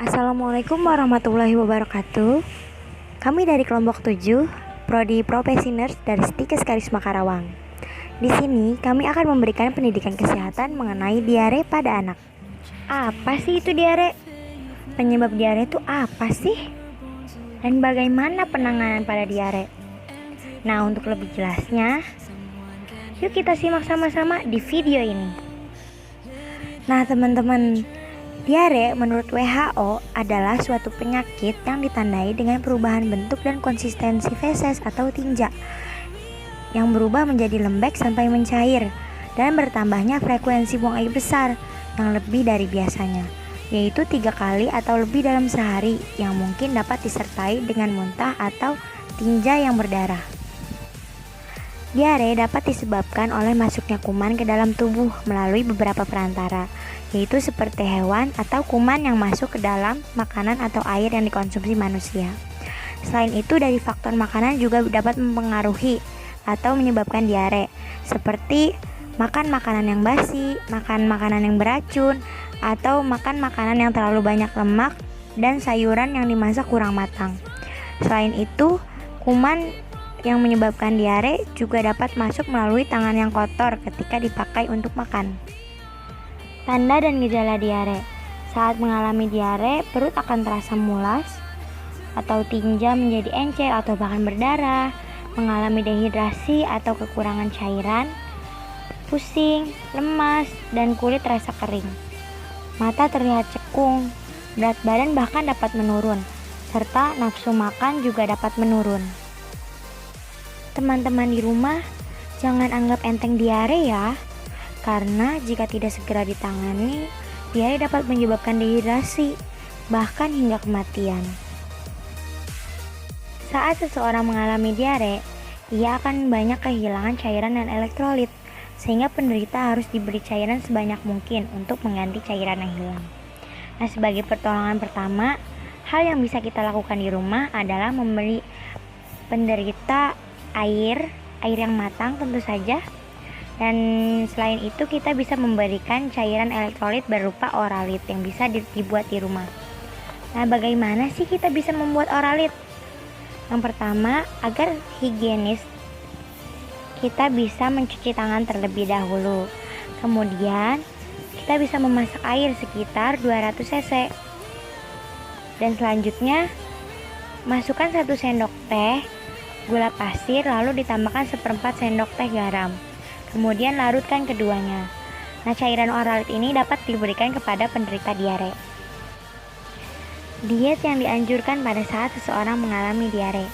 Assalamualaikum warahmatullahi wabarakatuh. Kami dari kelompok 7, Prodi Profesiners dari Stikes Karisma Karawang. Di sini kami akan memberikan pendidikan kesehatan mengenai diare pada anak. Apa sih itu diare? Penyebab diare itu apa sih? Dan bagaimana penanganan pada diare? Nah, untuk lebih jelasnya, yuk kita simak sama-sama di video ini. Nah, teman-teman, diare menurut WHO adalah suatu penyakit yang ditandai dengan perubahan bentuk dan konsistensi feses atau tinja yang berubah menjadi lembek sampai mencair dan bertambahnya frekuensi buang air besar yang lebih dari biasanya, yaitu 3 kali atau lebih dalam sehari, yang mungkin dapat disertai dengan muntah atau tinja yang berdarah. Diare dapat disebabkan oleh masuknya kuman ke dalam tubuh melalui beberapa perantara, yaitu seperti hewan atau kuman yang masuk ke dalam makanan atau air yang dikonsumsi manusia. Selain itu, dari faktor makanan juga dapat mempengaruhi atau menyebabkan diare, seperti makan makanan yang basi, makan makanan yang beracun, atau makan makanan yang terlalu banyak lemak dan sayuran yang dimasak kurang matang. Selain itu, kuman yang menyebabkan diare juga dapat masuk melalui tangan yang kotor ketika dipakai untuk makan. Tanda dan gejala diare. Saat mengalami diare, perut akan terasa mulas atau tinja menjadi encer atau bahkan berdarah, mengalami dehidrasi atau kekurangan cairan, pusing, lemas, dan kulit terasa kering. Mata terlihat cekung, berat badan bahkan dapat menurun, serta nafsu makan juga dapat menurun. Teman-teman di rumah, jangan anggap enteng diare ya, karena jika tidak segera ditangani, diare dapat menyebabkan dehidrasi, bahkan hingga kematian. Saat seseorang mengalami diare, ia akan banyak kehilangan cairan dan elektrolit, sehingga penderita harus diberi cairan sebanyak mungkin untuk mengganti cairan yang hilang. Nah, sebagai pertolongan pertama, hal yang bisa kita lakukan di rumah adalah memberi penderita air yang matang tentu saja. Dan selain itu, kita bisa memberikan cairan elektrolit berupa oralit yang bisa dibuat di rumah. Nah, bagaimana sih kita bisa membuat oralit? Yang pertama, agar higienis, kita bisa mencuci tangan terlebih dahulu. Kemudian, kita bisa memasak air sekitar 200 cc. Dan selanjutnya, masukkan 1 sendok teh gula pasir, lalu ditambahkan 1/4 sendok teh garam. Kemudian larutkan keduanya. Nah, cairan oralit ini dapat diberikan kepada penderita diare. Diet yang dianjurkan pada saat seseorang mengalami diare,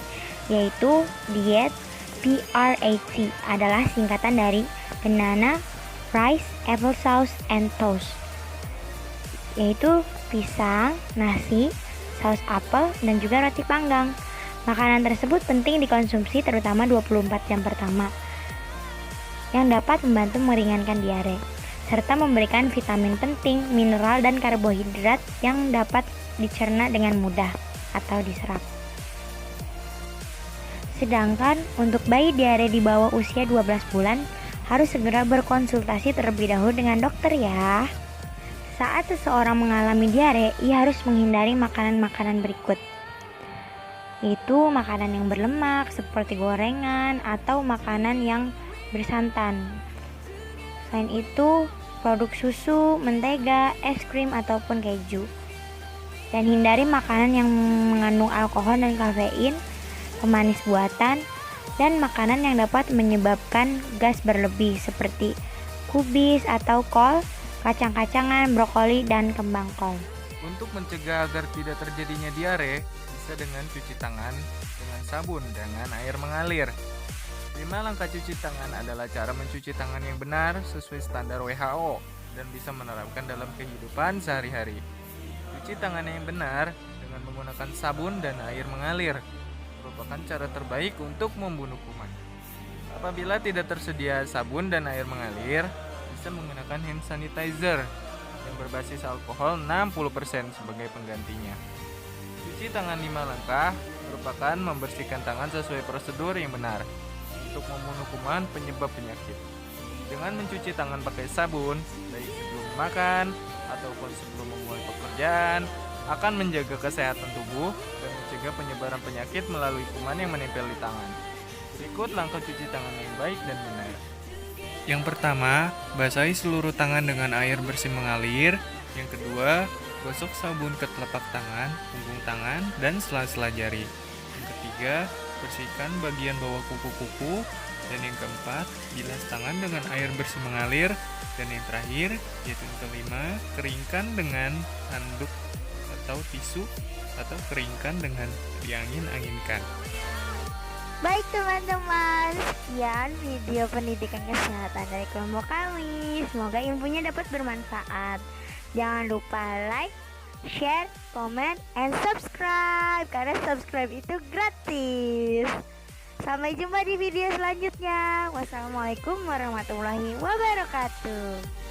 yaitu diet PRAT, adalah singkatan dari banana, rice, applesauce, and toast, yaitu pisang, nasi, saus apel, dan juga roti panggang. Makanan tersebut penting dikonsumsi terutama 24 jam pertama, yang dapat membantu meringankan diare, serta memberikan vitamin penting, mineral, dan karbohidrat yang dapat dicerna dengan mudah atau diserap. Sedangkan untuk bayi diare di bawah usia 12 bulan, harus segera berkonsultasi terlebih dahulu dengan dokter ya. Saat seseorang mengalami diare, ia harus menghindari makanan-makanan berikut, yaitu makanan yang berlemak seperti gorengan atau makanan yang bersantan. Selain itu, produk susu, mentega, es krim, ataupun keju. Dan hindari makanan yang mengandung alkohol dan kafein, pemanis buatan, dan makanan yang dapat menyebabkan gas berlebih seperti kubis atau kol, kacang-kacangan, brokoli, dan kembang kol. Untuk mencegah agar tidak terjadinya diare, bisa dengan cuci tangan dengan sabun dengan air mengalir. 5 langkah cuci tangan adalah cara mencuci tangan yang benar sesuai standar WHO dan bisa menerapkan dalam kehidupan sehari-hari. Cuci tangan yang benar dengan menggunakan sabun dan air mengalir merupakan cara terbaik untuk membunuh kuman. Apabila tidak tersedia sabun dan air mengalir, bisa menggunakan hand sanitizer yang berbasis alkohol 60% sebagai penggantinya. Cuci tangan 5 langkah merupakan membersihkan tangan sesuai prosedur yang benar untuk membunuh kuman penyebab penyakit. Dengan mencuci tangan pakai sabun, baik sebelum makan ataupun sebelum memulai pekerjaan, akan menjaga kesehatan tubuh dan mencegah penyebaran penyakit melalui kuman yang menempel di tangan. Berikut langkah cuci tangan yang baik dan benar. Yang pertama, basahi seluruh tangan dengan air bersih mengalir. Yang kedua, gosok sabun ke telapak tangan, punggung tangan, dan sela-sela jari. Yang ketiga, bersihkan bagian bawah kuku-kuku. Dan yang keempat, bilas tangan dengan air bersih mengalir. Dan yang terakhir, yaitu yang kelima, keringkan dengan handuk atau tisu atau keringkan dengan diangin-anginkan. Baik teman-teman, sekian video pendidikan kesehatan dari kelompok kami. Semoga ilmunya dapat bermanfaat. Jangan lupa like, share, comment, and subscribe. Karena subscribe itu gratis. Sampai jumpa di video selanjutnya. Wassalamualaikum warahmatullahi wabarakatuh.